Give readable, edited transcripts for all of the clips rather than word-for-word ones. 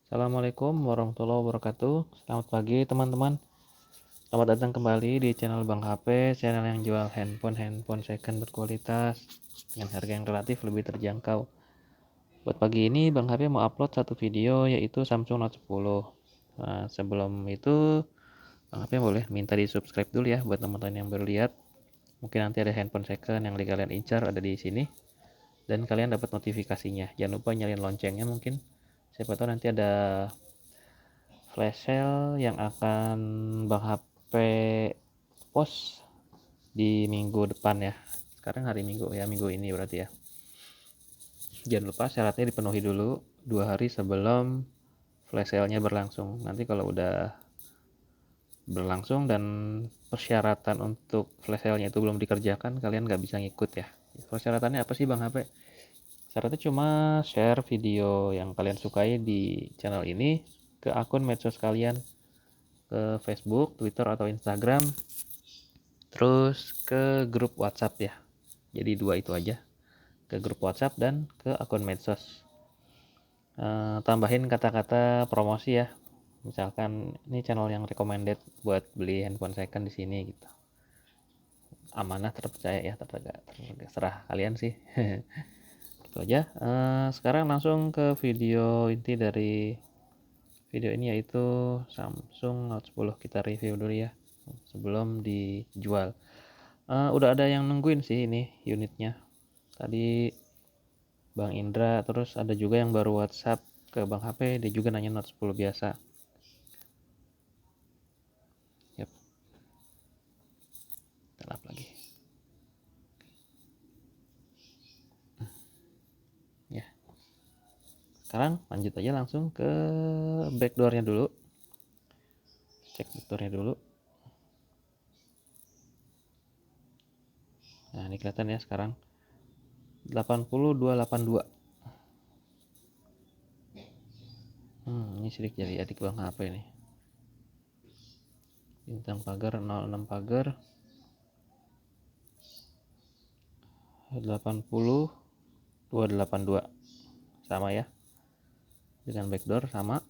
Assalamualaikum warahmatullahi wabarakatuh. Selamat pagi teman-teman. Selamat datang kembali di channel Bang HP, channel yang jual handphone second berkualitas dengan harga yang relatif lebih terjangkau. Buat pagi ini Bang HP mau upload satu video yaitu Samsung Note 10. Nah, sebelum itu Bang HP boleh minta di-subscribe dulu ya buat teman-teman yang baru lihat. Mungkin nanti ada handphone second yang kalian incar ada di sini dan kalian dapat notifikasinya. Jangan lupa nyalain loncengnya mungkin. Siapa tahu nanti ada flash sale yang akan Bang HP post di minggu depan ya. Sekarang hari Minggu ya, minggu ini berarti ya. Jangan lupa syaratnya dipenuhi dulu 2 hari sebelum flash sale-nya berlangsung. Nanti kalau udah berlangsung dan persyaratan untuk flash sale-nya itu belum dikerjakan, kalian nggak bisa ngikut ya. Persyaratannya apa sih Bang HP? Syaratnya cuma share video yang kalian sukai di channel ini ke akun medsos kalian, ke Facebook, Twitter, atau Instagram, terus ke grup WhatsApp ya. Jadi dua itu aja, ke grup WhatsApp dan ke akun medsos. Tambahin kata-kata promosi ya, misalkan ini channel yang recommended buat beli handphone second di sini gitu. Amanah, terpercaya ya, terserah kalian sih. Itu aja. Sekarang langsung ke video inti dari video ini, yaitu Samsung Note 10. Kita review dulu ya sebelum dijual. Udah ada yang nungguin sih ini unitnya. Tadi Bang Indra, terus ada juga yang baru WhatsApp ke Bang HP, dia juga nanya Note 10 biasa. Yap, gelap lagi. Ya, sekarang lanjut aja langsung ke backdoornya dulu. Cek backdoornya dulu. Nah, ini kelihatan ya sekarang 80282. Ini sidik jadi adik Bang HP nih. Bintang pagar 06 pagar 80282. Sama ya. Dengan backdoor sama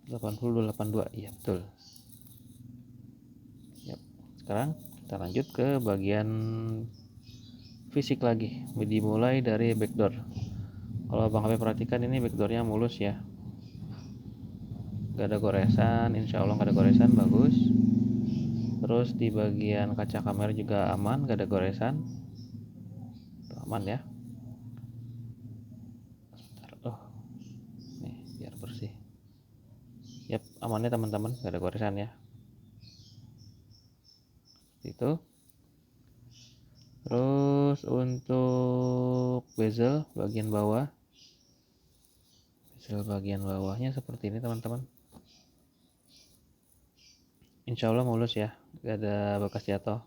80282. Iya, betul. Yap. Sekarang kita lanjut ke bagian fisik lagi, dimulai dari backdoor. Kalau Bang HP perhatikan ini backdoornya mulus ya, gak ada goresan, insya Allah gak ada goresan, bagus. Terus di bagian kaca kamera juga aman, gak ada goresan. Tuh, aman ya. Oh, nih biar bersih. Yap, amannya teman-teman, gak ada goresan ya. Itu. Terus untuk bezel bagian bawah, bezel bagian bawahnya seperti ini teman-teman. Insya Allah mulus ya, gak ada bekas jatuh.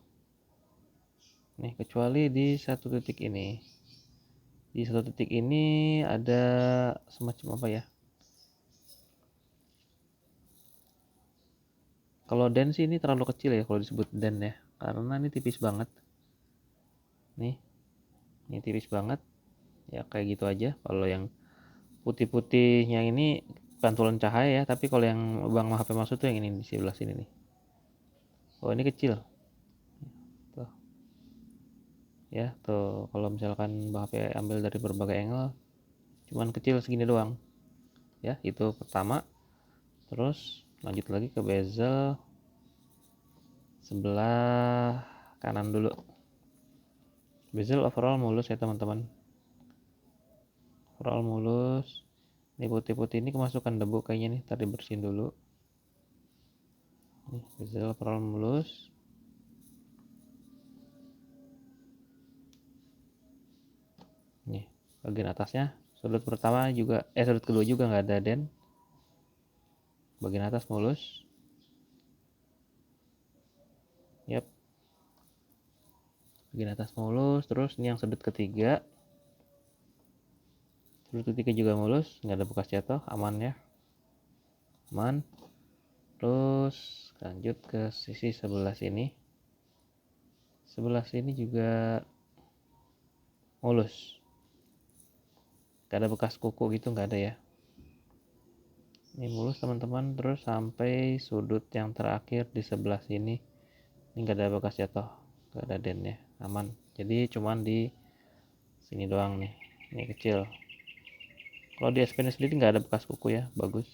Nih, kecuali di satu titik ini. Di satu titik ini ada semacam apa ya? Kalau den sih ini terlalu kecil ya kalau disebut den ya, karena ini tipis banget. Nih, ini tipis banget. Ya kayak gitu aja. Kalau yang putih-putihnya ini pantulan cahaya ya, tapi kalau yang Bang HP maksud tuh yang ini di sebelah sini nih. Oh, ini kecil. Tuh. Ya, tuh kalau misalkan Bang HP ambil dari berbagai angle, cuman kecil segini doang. Ya, itu pertama. Terus lanjut lagi ke bezel sebelah kanan dulu. Bezel overall mulus ya teman-teman. Overall mulus. Ini putih-putih ini kemasukan debu kayaknya nih, tadi bersihin dulu. Nih, bezel overall mulus. Nih, bagian atasnya sudut pertama juga sudut kedua juga nggak ada den. Bagian atas mulus. Yap. Bagian atas mulus, terus ini yang sudut ketiga. Sudut ketiga juga mulus, nggak ada bekas jatuh, aman ya. Aman. Terus lanjut ke sisi sebelah sini. Sebelah sini juga mulus. Gak ada bekas kuku gitu, nggak ada ya. Ini mulus teman-teman, terus sampai sudut yang terakhir di sebelah sini ini nggak ada bekas jatuh, nggak ada dentnya, aman. Jadi cuman di sini doang nih, ini kecil. Kalau di S-Pen sendiri nggak ada bekas kuku ya, bagus.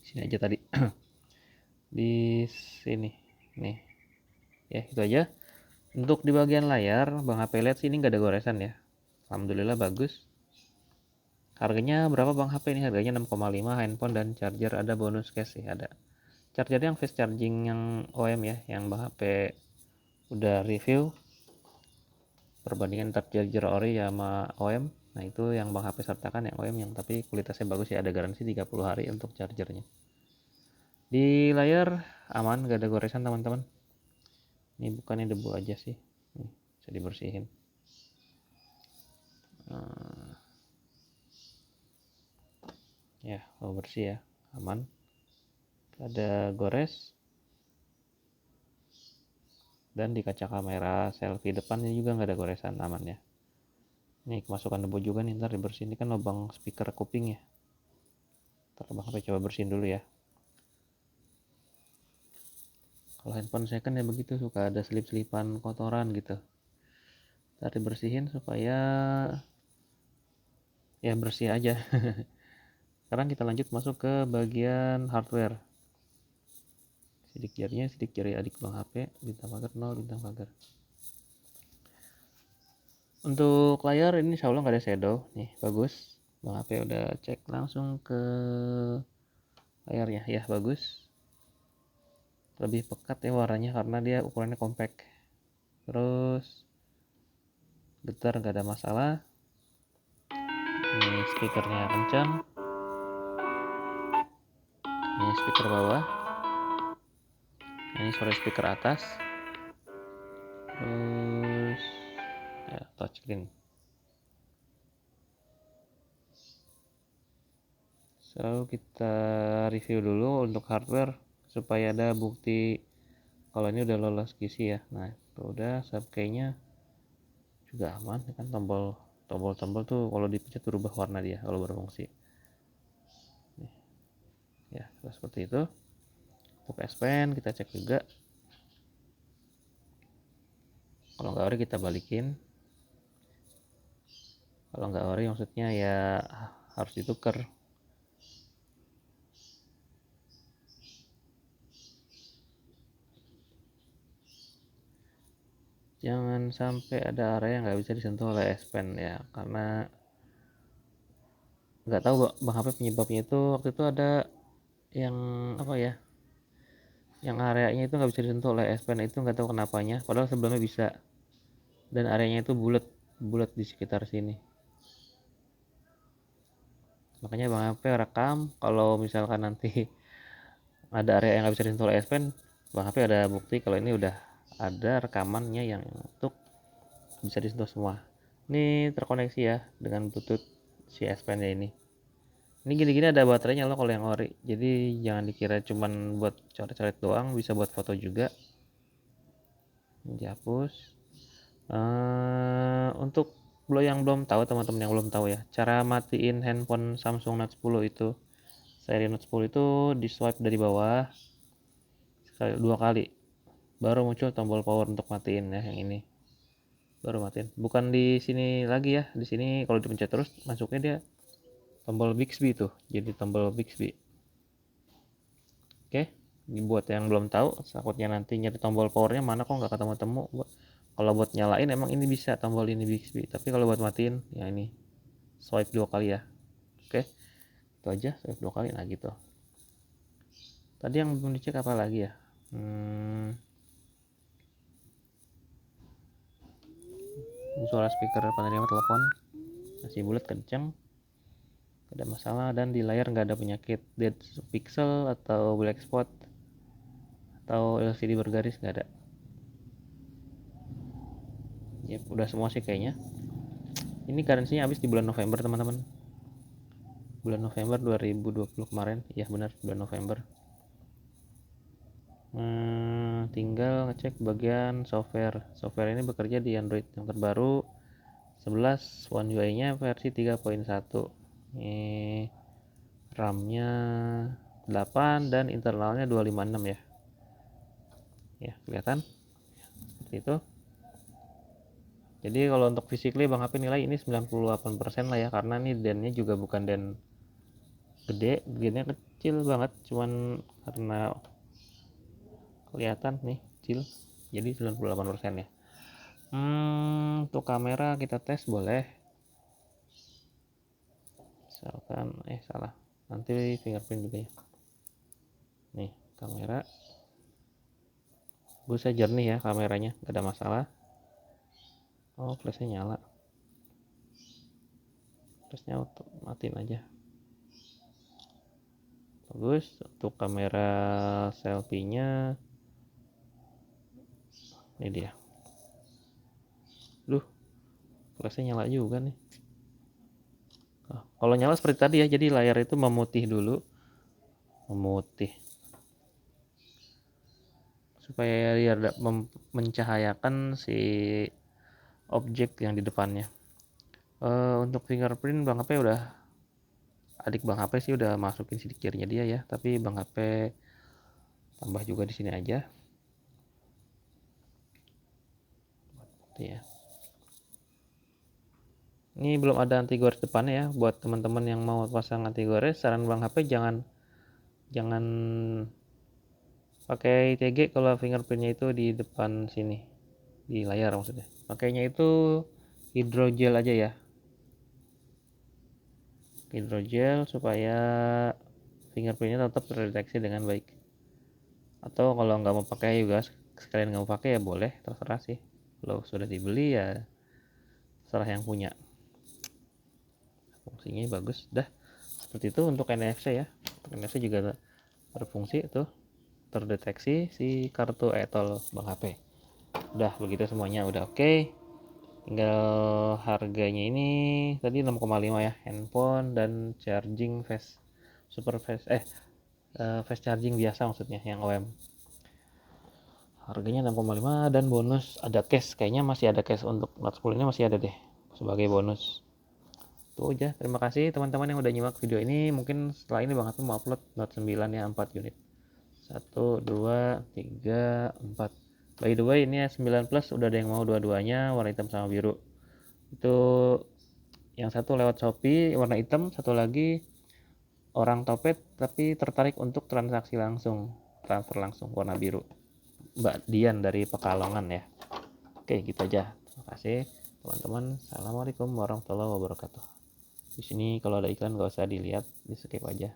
Sini aja tadi. Di sini nih ya, itu aja. Untuk di bagian layar Bang HP lihat sini nggak ada goresan ya, alhamdulillah bagus. Harganya berapa Bang HP ini? Harganya 6,5, handphone dan charger ada bonus case sih, ada charger yang fast charging yang OM ya, yang Bang HP udah review perbandingan charger ori sama OM. Nah itu yang Bang HP sertakan yang OM, yang tapi kualitasnya bagus ya, ada garansi 30 hari untuk chargernya. Di layar aman, gak ada goresan teman-teman. Ini bukannya debu aja sih, nih, bisa dibersihin. Ya, oh bersih ya, aman. Ada gores. Dan di kaca kamera selfie depannya juga nggak ada goresan, aman ya. Ini kemasukan debu juga nih, ntar dibersihin. Ini kan lubang speaker kuping ya, ntar Bang HP coba bersihin dulu ya. Kalau handphone saya kan ya begitu, suka ada selip-selipan kotoran gitu, ntar dibersihin supaya ya bersih aja. Sekarang kita lanjut masuk ke bagian hardware. Sidik jarinya, sidik jari adik Bang HP, bintang pagar 0, bintang pagar. Untuk layar ini insya Allah nggak ada shadow nih, bagus. Bang HP udah cek langsung ke layarnya ya, bagus. Lebih pekat ya warnanya karena dia ukurannya compact. Terus getar nggak ada masalah. Ini speakernya kencang. Ini speaker bawah. Ini suara speaker atas. Terus ya, touchscreen. So kita review dulu untuk hardware supaya ada bukti kalau ini udah lolos QC ya. Nah itu udah, subkeynya juga aman kan, tombol tuh kalau dipencet berubah warna dia kalau berfungsi. Nih. Ya seperti itu. Untuk S Pen kita cek juga, kalau nggak ori kita balikin, kalau nggak ori maksudnya ya harus ditukar. Jangan sampai ada area yang nggak bisa disentuh oleh S Pen ya, karena nggak tahu Bang HP penyebabnya itu. Waktu itu ada yang apa ya, yang areanya itu nggak bisa disentuh oleh S Pen itu, nggak tahu kenapanya, padahal sebelumnya bisa, dan areanya itu bulat di sekitar sini. Makanya Bang HP rekam, kalau misalkan nanti ada area yang nggak bisa disentuh oleh S Pen, Bang HP ada bukti kalau ini udah ada rekamannya yang untuk bisa disentuh semua. Ini terkoneksi ya dengan Bluetooth si S Pen ya ini. Ini gini-gini ada baterainya loh kalau yang ori, jadi jangan dikira cuman buat coret-coret doang, bisa buat foto juga. Ini dihapus. Untuk yang belum tahu, teman-teman yang belum tahu ya, cara matiin handphone Samsung Note 10 itu, seri Note 10 itu di swipe dari bawah dua kali, baru muncul tombol power untuk matiin ya, yang ini baru matiin. Bukan di sini lagi ya, di sini kalau dipencet terus masuknya dia tombol Bixby tuh, jadi tombol Bixby. Oke, buat yang belum tahu, takutnya nanti nyari tombol powernya mana kok nggak ketemu-temu. Kalau buat nyalain emang ini bisa tombol ini Bixby, tapi kalau buat matiin ya ini swipe dua kali ya. Oke, itu aja, swipe dua kali. Nah gitu. Tadi yang belum dicek apa lagi ya? Suara speaker penerima telepon masih bulat, kenceng, gak ada masalah. Dan di layar nggak ada penyakit dead pixel atau black spot atau LCD bergaris, nggak ada. Ya udah semua sih kayaknya. Ini garansinya habis di bulan November teman-teman, bulan November 2020 kemarin ya, benar bulan November. Tinggal ngecek bagian software ini bekerja di Android yang terbaru 11 One UI nya versi 3.1. Ini RAM-nya 8 dan internalnya 256 ya. Ya, kelihatan seperti itu. Jadi kalau untuk physically Bang HP nilai ini 98% lah ya, karena ini den-nya juga bukan den gede, den-nya kecil banget, cuman karena kelihatan nih kecil jadi 98% ya. Untuk kamera kita tes boleh, misalkan salah, nanti fingerprint juga ya. Nih kamera bisa jernih ya, kameranya gak ada masalah. Oh, flashnya nyala, flashnya matiin aja. Bagus. Untuk kamera selfie nya ini dia. Flashnya nyala juga nih. Kalau nyala seperti tadi ya, jadi layar itu memutih dulu, memutih supaya dia mencahayakan si objek yang di depannya. Untuk fingerprint Bang HP udah, adik Bang HP sih udah masukin sidik jarinya dia ya, tapi Bang HP tambah juga di sini aja. Ya. Ini belum ada anti gores depannya ya. Buat teman-teman yang mau pasang anti gores, saran Bang HP jangan pakai TG kalau fingerprintnya itu di depan sini, di layar maksudnya. Pakainya itu hidrogel aja ya, hidrogel supaya fingerprintnya tetap terdeteksi dengan baik. Atau kalau nggak mau pakai juga, sekalian nggak mau pakai ya boleh, terserah sih. Kalau sudah dibeli ya terserah yang punya. Fungsinya bagus dah. Seperti itu untuk NFC ya. Untuk NFC juga berfungsi tuh, terdeteksi si kartu etol Bang HP. Udah begitu semuanya udah oke. Tinggal harganya ini tadi 6,5 ya, handphone dan charging fast, super fast fast charging biasa maksudnya yang OM. Harganya 6,5 dan bonus ada case, kayaknya masih ada case untuk Note 10 ini, masih ada deh sebagai bonus. Itu aja. Terima kasih teman-teman yang udah nyimak video ini. Mungkin setelah ini Bang HP mau upload Note 9 ya, 4 unit. 1, 2, 3, 4. By the way ini 9 Plus udah ada yang mau dua-duanya, warna hitam sama biru. Itu yang satu lewat Shopee warna hitam, satu lagi orang Topet tapi tertarik untuk transaksi langsung, transfer langsung warna biru. Mbak Dian dari Pekalongan ya. Oke, gitu aja. Terima kasih teman-teman. Assalamualaikum warahmatullahi wabarakatuh. Di sini kalau ada iklan gak usah dilihat, di skip aja.